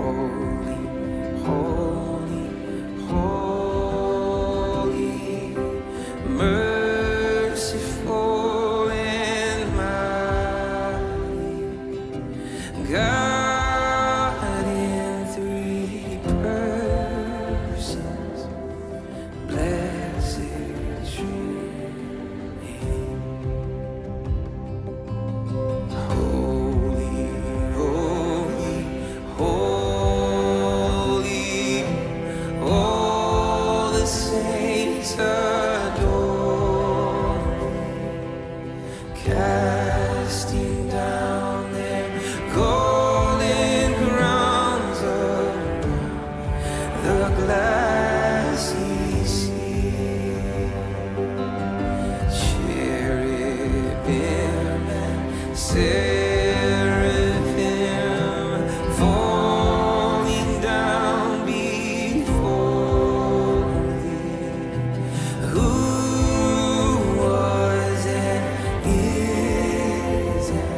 holy, holy, merciful and mighty, God in three persons, blessed Trinity. Holy, holy, holy, all the saints adore, casting down their golden crowns around the glassy sea. Cherubim and seraphim falling down before thee, who was and is and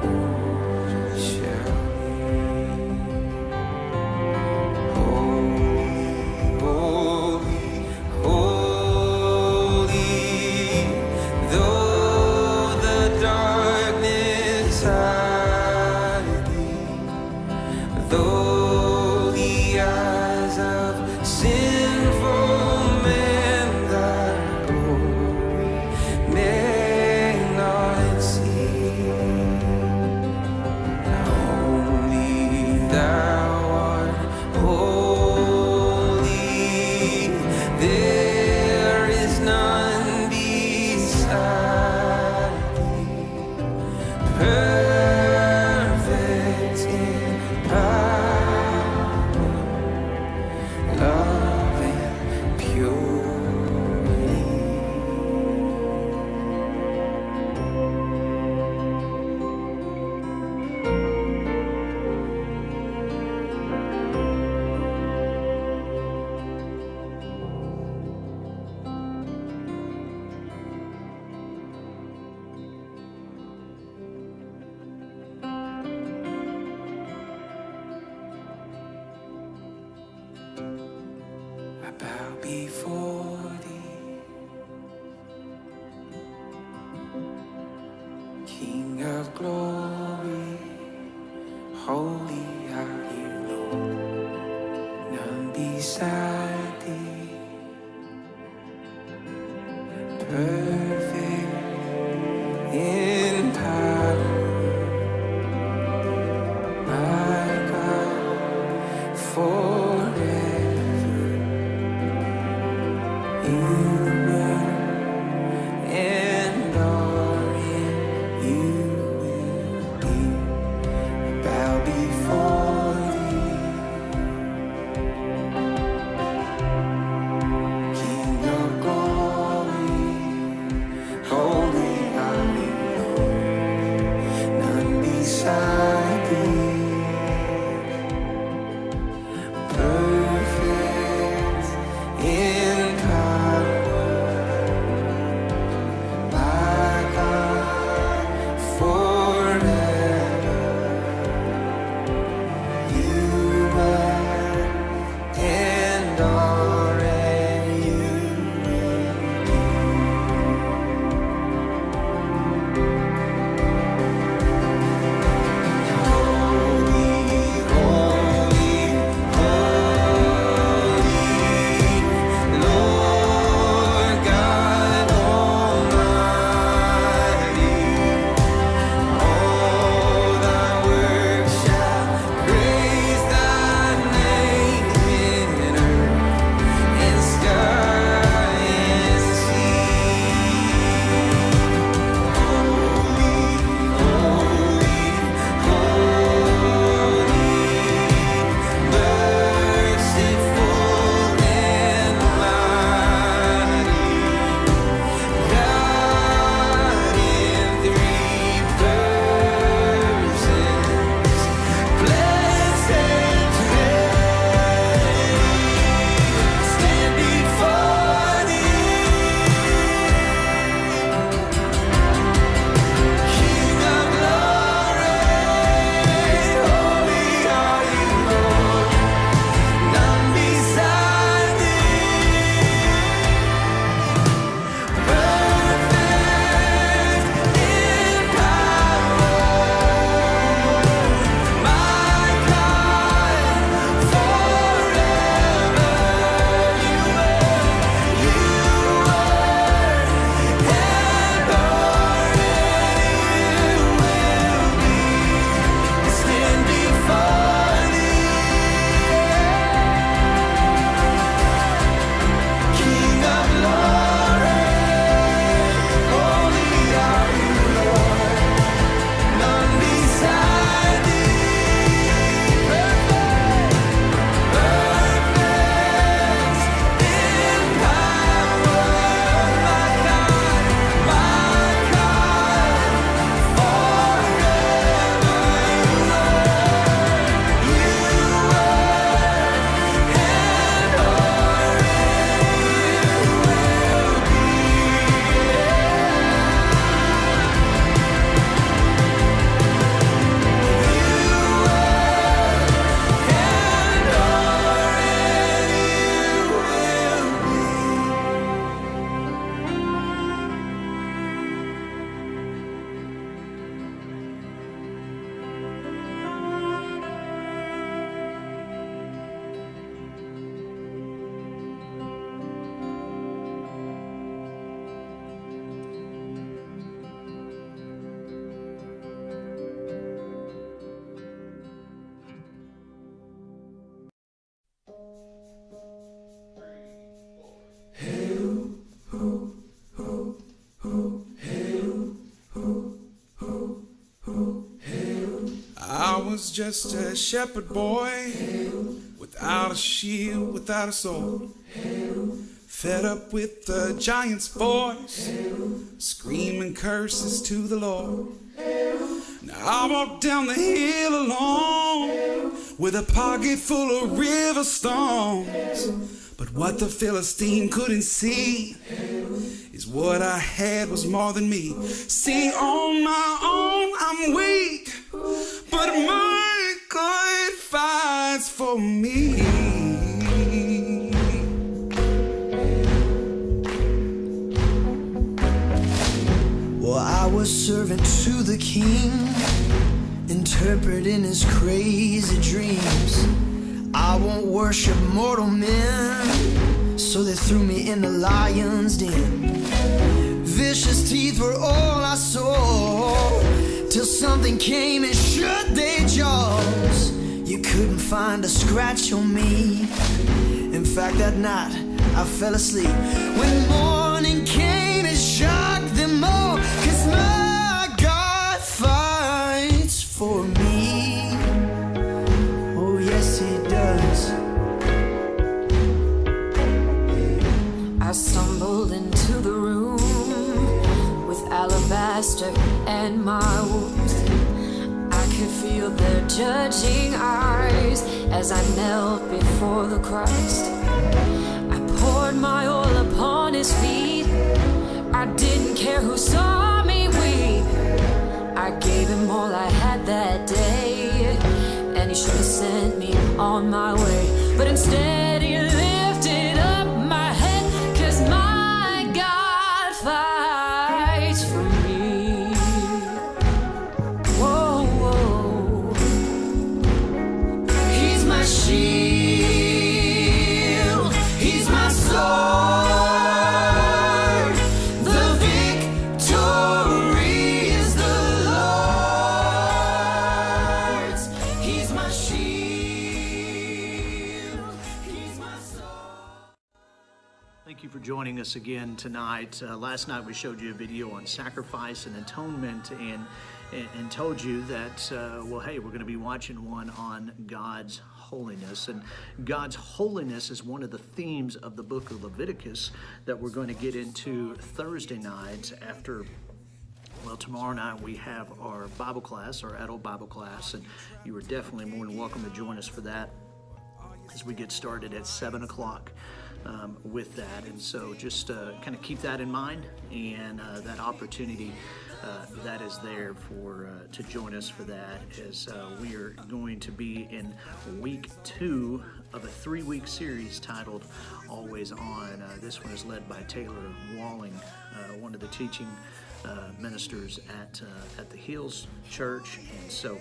evermore shall be. Holy, holy, though the darkness hide thee, though the eyes of sinful men thy glory may not see, only thou art holy, there is none beside thee, perfect in power, love and purity. I bow before thee, King of glory, holy are you, Lord, none beside thee, perfect in power, my God, forever you were and are and you will be. I bow before was just a shepherd boy, without a shield, without a sword, fed up with the giant's voice, screaming curses to the Lord. Now I walked down the hill alone, with a pocket full of river stones. But what the Philistine couldn't see is what I had was more than me. See, on my own I'm weak, but my God fights for me. Well, I was servant to the king, interpreting his crazy dreams. I won't worship mortal men, so they threw me in the lion's den. Vicious teeth were all I saw, till something came and shut their jaws. You couldn't find a scratch on me. In fact, that night I fell asleep. When morning came, it shocked them all, 'cause my God fights for me. Oh yes, he does. I stumbled into the room with alabaster and my wounds. I could feel their judging eyes as I knelt before the Christ. I poured my oil upon his feet. I didn't care who saw me weep. I gave him all I had that day, and he should have sent me on my way. But instead he lifted up my head, 'cause my God fights for me. Whoa, whoa. He's my shield, he's my sword. The victory is the Lord's. He's my shield, he's my sword. Thank you for joining us again tonight. Last night we showed you a video on sacrifice and atonement and told you that, well, hey, we're going to be watching one on God's holiness. And God's holiness is one of the themes of the book of Leviticus that we're going to get into Thursday night after. Well, tomorrow night we have our Bible class, our adult Bible class, and you are definitely more than welcome to join us for that as we get started at 7 o'clock with that. And so just kind of keep that in mind, and that opportunity that is there for to join us for that, as we are going to be in week 2 of a 3-week series titled Always On. This one is led by Taylor Walling, one of the teaching ministers at the Hills Church, and so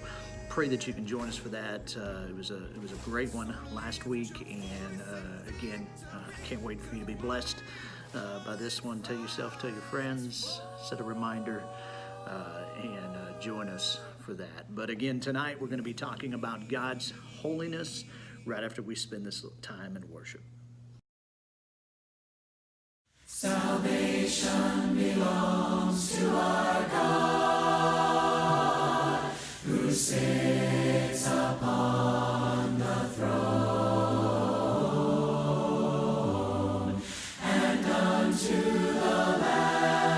pray that you can join us for that. It was a great one last week, and again, I can't wait for you to be blessed by this one. Tell yourself, tell your friends, set a reminder, and join us for that. But again, tonight we're going to be talking about God's holiness right after we spend this time in worship. Salvation belongs to our God, who sits upon the throne, and unto the Lamb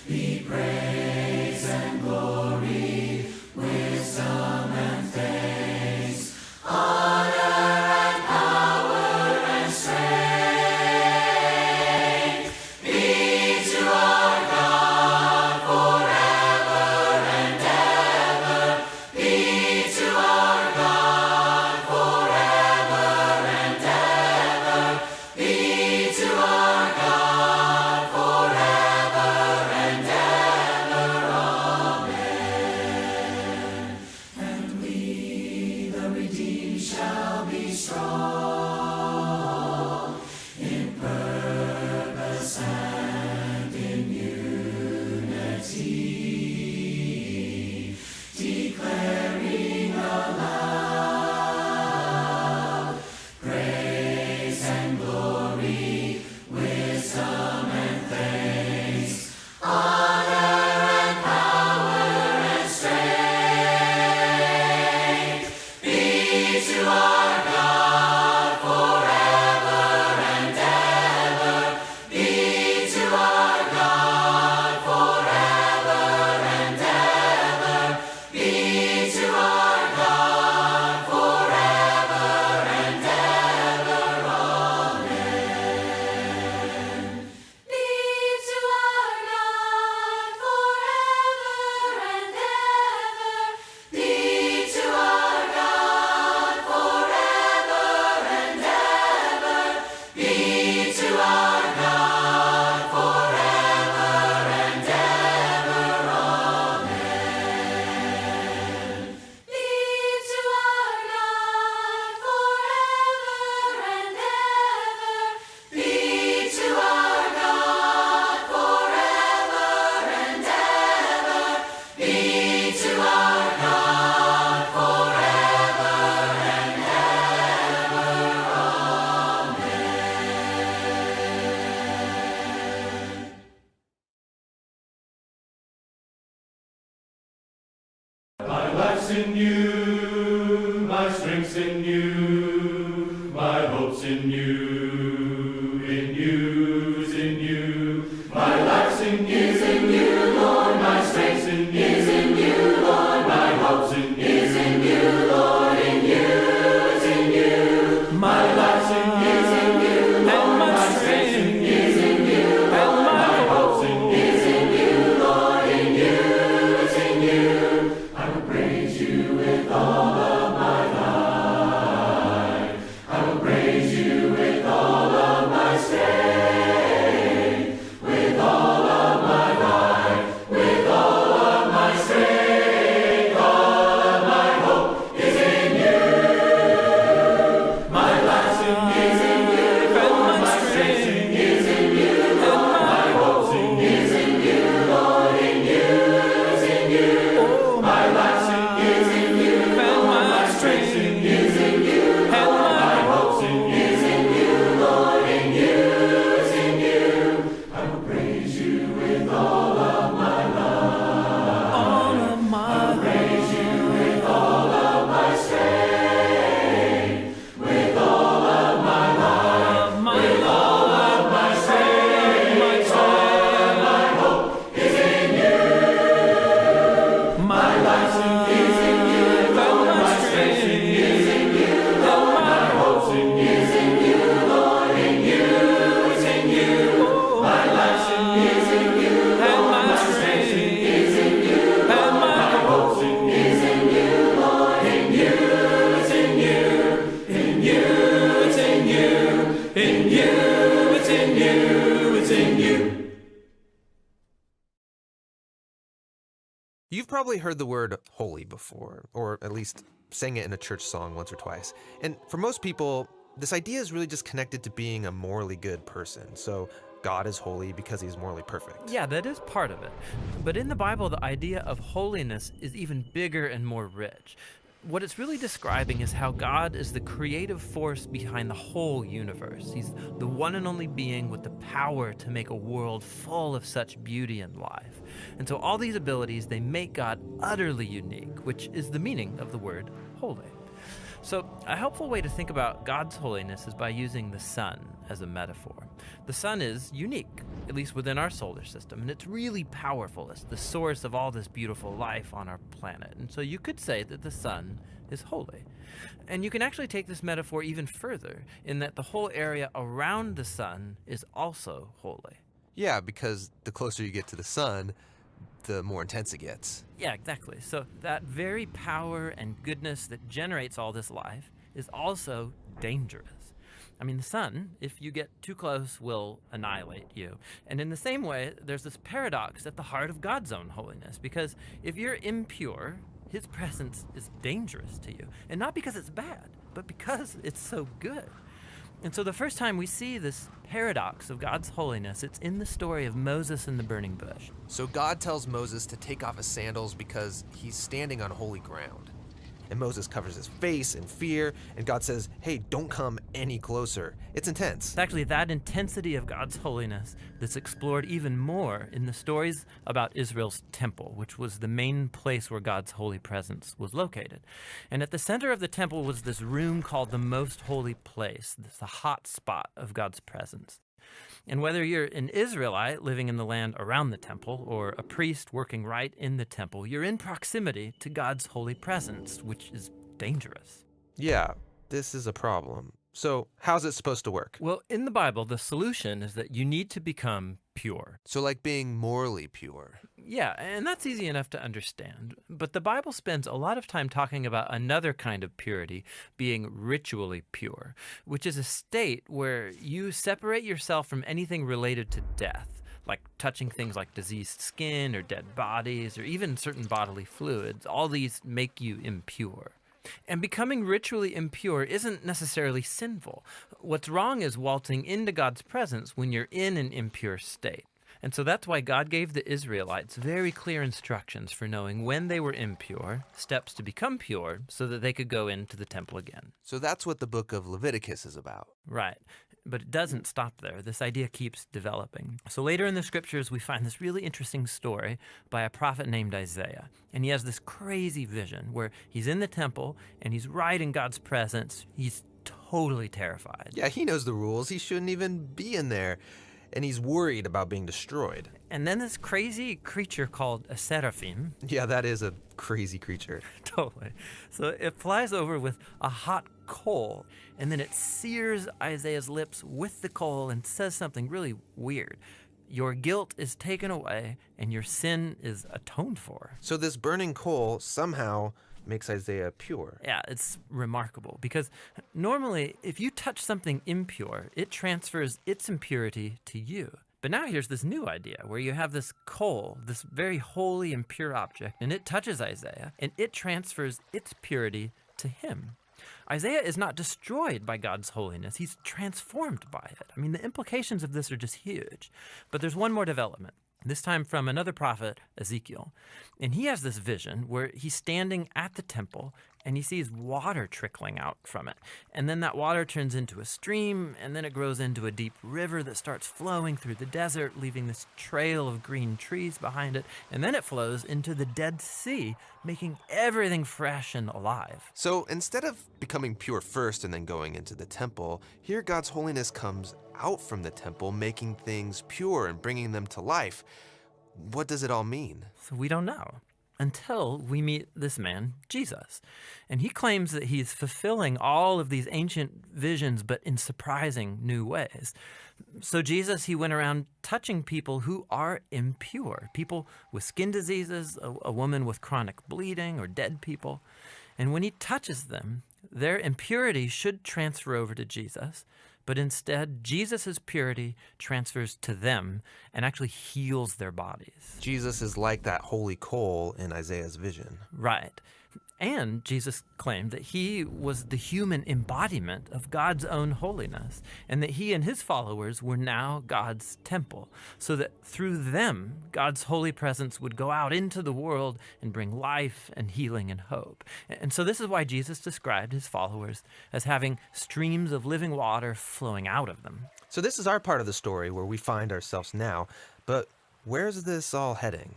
be praise and glory, wisdom and thanks, honor and power and strength be to our God My life's in you, my strength's in you, my hope's in you's in you. My life's in you, Lord, my strength's in you, is in you, Lord, my hope's in you, is in you, Lord, in you, is in you. My life's in you, Lord, my strength's in you, is in you, Lord, my hope's in you, is in you, Lord, in you, is in you. I will praise you with all of my life. I will praise you with all of my strength, with all of my life, with all of my strength. All of my hope is in you. My life's is in you, Lord. My strength is in you, Lord. My hope is in you, Lord. In you is in you. My life's is in you, Lord. My strength is in you, Lord. My hope is in you, Lord. In you is in you. I will praise you with all of my life. All of my I will praise you with all of my strength, with all of my life, with all of my strength. All of my hope is in you. My life's is in you, Lord. My strength is in you, Lord. My hope is in you, Lord. In you is in you. My life's is in you, Lord. My strength is in you, Lord. My hope is in you, Lord. In you is in you. In you it's in you. In you it's in you. It's in you. You've probably heard the word holy before, or at least sang it in a church song once or twice. And for most people, this idea is really just connected to being a morally good person. So God is holy because he's morally perfect. Yeah, that is part of it. But in the Bible, the idea of holiness is even bigger and more rich. What it's really describing is how God is the creative force behind the whole universe. He's the one and only being with the power to make a world full of such beauty and life. And so all these abilities, they make God utterly unique, which is the meaning of the word holy. So a helpful way to think about God's holiness is by using the sun as a metaphor. The sun is unique, at least within our solar system, and it's really powerful. It's the source of all this beautiful life on our planet. And so you could say that the sun is holy. And you can actually take this metaphor even further in that the whole area around the sun is also holy. Yeah, because the closer you get to the sun, the more intense it gets. Yeah, exactly. So that very power and goodness that generates all this life is also dangerous. I mean, the sun, if you get too close, will annihilate you. And in the same way, there's this paradox at the heart of God's own holiness, because if you're impure, his presence is dangerous to you. And not because it's bad, but because it's so good. And so the first time we see this paradox of God's holiness, it's in the story of Moses and the burning bush. So God tells Moses to take off his sandals because he's standing on holy ground. And Moses covers his face in fear, and God says, hey, don't come any closer. It's intense. It's actually that intensity of God's holiness that's explored even more in the stories about Israel's temple, which was the main place where God's holy presence was located. And at the center of the temple was this room called the Most Holy Place, the hot spot of God's presence. And whether you're an Israelite living in the land around the temple or a priest working right in the temple, you're in proximity to God's holy presence, which is dangerous. Yeah, this is a problem. So how's it supposed to work? Well, in the Bible, the solution is that you need to become pure. So like being morally pure. Yeah, and that's easy enough to understand. But the Bible spends a lot of time talking about another kind of purity, being ritually pure, which is a state where you separate yourself from anything related to death, like touching things like diseased skin or dead bodies or even certain bodily fluids. All these make you impure. And becoming ritually impure isn't necessarily sinful. What's wrong is waltzing into God's presence when you're in an impure state. And so that's why God gave the Israelites very clear instructions for knowing when they were impure, steps to become pure, so that they could go into the temple again. So that's what the book of Leviticus is about. Right. But it doesn't stop there. This idea keeps developing. So later in the scriptures, we find this really interesting story by a prophet named Isaiah. And he has this crazy vision where he's in the temple and he's right in God's presence. He's totally terrified. Yeah, he knows the rules. He shouldn't even be in there. And he's worried about being destroyed. And then this crazy creature called a seraphim. Yeah, that is a crazy creature. Totally. So it flies over with a hot coal, and then it sears Isaiah's lips with the coal and says something really weird. Your guilt is taken away, and your sin is atoned for. So this burning coal somehow makes Isaiah pure. Yeah, it's remarkable because normally if you touch something impure, it transfers its impurity to you. But now here's this new idea where you have this coal, this very holy and pure object, and it touches Isaiah, and it transfers its purity to him. Isaiah is not destroyed by God's holiness. He's transformed by it. I mean, the implications of this are just huge. But there's one more development, this time from another prophet, Ezekiel. And he has this vision where he's standing at the temple and he sees water trickling out from it. And then that water turns into a stream, and then it grows into a deep river that starts flowing through the desert, leaving this trail of green trees behind it. And then it flows into the Dead Sea, making everything fresh and alive. So instead of becoming pure first and then going into the temple, here God's holiness comes out from the temple, making things pure and bringing them to life. What does it all mean? So we don't know until we meet this man, Jesus. And he claims that he's fulfilling all of these ancient visions, but in surprising new ways. So Jesus, he went around touching people who are impure, people with skin diseases, a woman with chronic bleeding, or dead people. And when he touches them, their impurity should transfer over to Jesus, but instead, Jesus' purity transfers to them and actually heals their bodies. Jesus is like that holy coal in Isaiah's vision. Right. And Jesus claimed that he was the human embodiment of God's own holiness, and that he and his followers were now God's temple, so that through them, God's holy presence would go out into the world and bring life and healing and hope. And so this is why Jesus described his followers as having streams of living water flowing out of them. So this is our part of the story where we find ourselves now, but where's this all heading?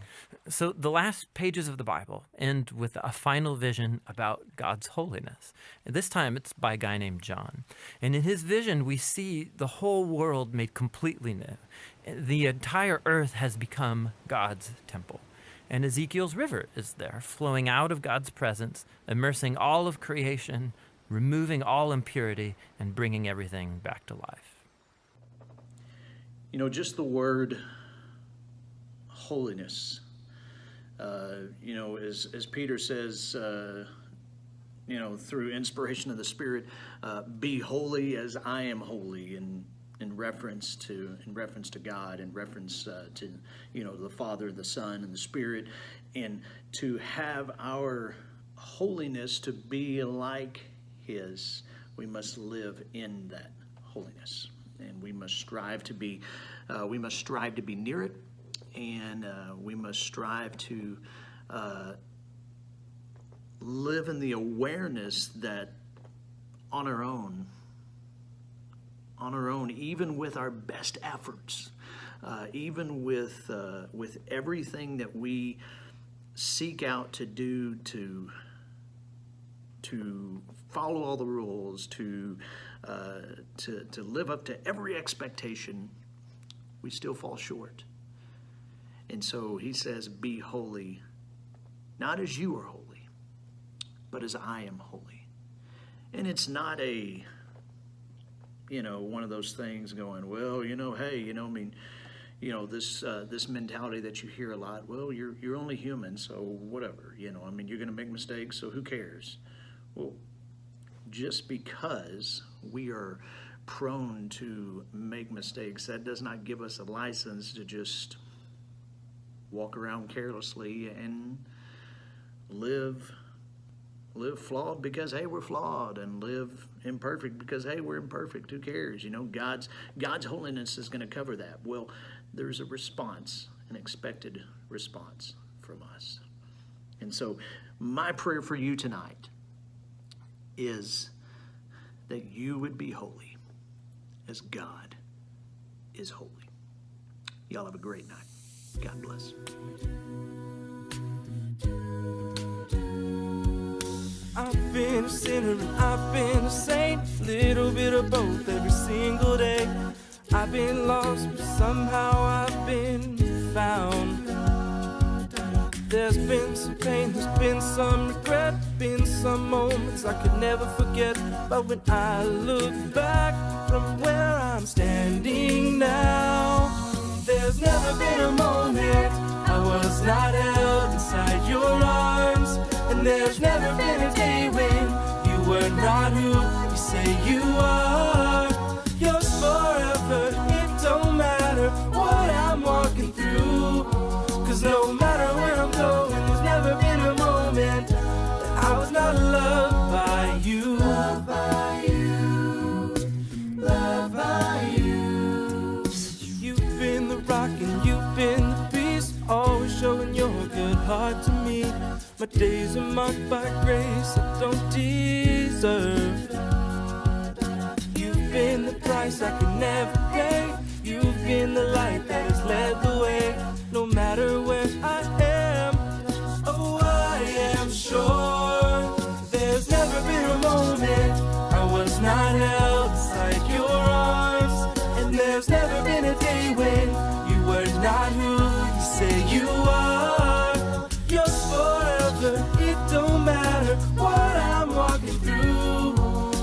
So the last pages of the Bible end with a final vision about God's holiness. And this time it's by a guy named John. And in his vision, we see the whole world made completely new. The entire earth has become God's temple. And Ezekiel's river is there, flowing out of God's presence, immersing all of creation, removing all impurity, and bringing everything back to life. You know, just the word holiness, as Peter says, through inspiration of the Spirit, be holy as I am holy, in reference to God, in reference to the Father, the Son, and the Spirit, and to have our holiness to be like His, we must live in that holiness, and we must strive to be near it. And we must strive to live in the awareness that on our own, even with our best efforts, even with everything that we seek out to do to follow all the rules, to live up to every expectation, we still fall short. And so he says, be holy, not as you are holy, but as I am holy. And it's not one of those things going, well, this mentality that you hear a lot, well, you're only human, so whatever, you're going to make mistakes, so who cares? Well, just because we are prone to make mistakes, that does not give us a license to just walk around carelessly and live flawed because, hey, we're flawed, and live imperfect because, hey, we're imperfect. Who cares? God's holiness is going to cover that. Well, there's a response, an expected response from us. And so my prayer for you tonight is that you would be holy as God is holy. Y'all have a great night. God bless. I've been a sinner and I've been a saint, little bit of both every single day. I've been lost, but somehow I've been found. There's been some pain, there's been some regret, been some moments I could never forget. But when I look back from where I'm standing now, there's never been a moment I was not held inside your arms. And there's never been a day when you were not who you say you are. Yours forever, it don't matter what I'm walking through. Cause no matter where I'm going, there's never been a moment that I was not loved by you. Loved by you, loved by you. You've been the rock and you've been the peace, always showing your good heart to me. My days are marked by grace I don't deserve. You've been the price I could never pay. You've been the light that has led the way. No matter where I am, oh, I am sure there's never been a moment I was not held inside your arms. And there's never been a day when you were not who you say you are. Yours forever, it don't matter what I'm walking through.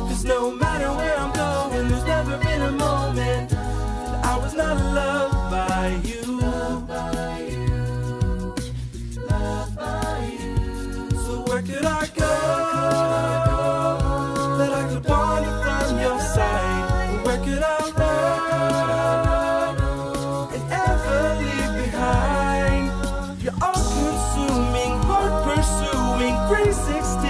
Cause no matter where I'm going, there's never been a moment that I was not loved by you. Loved by you, loved by you. So where could I go that I could wander from your sight? And where could I run and ever leave behind? You're all consuming, heart pursuing, grace extending.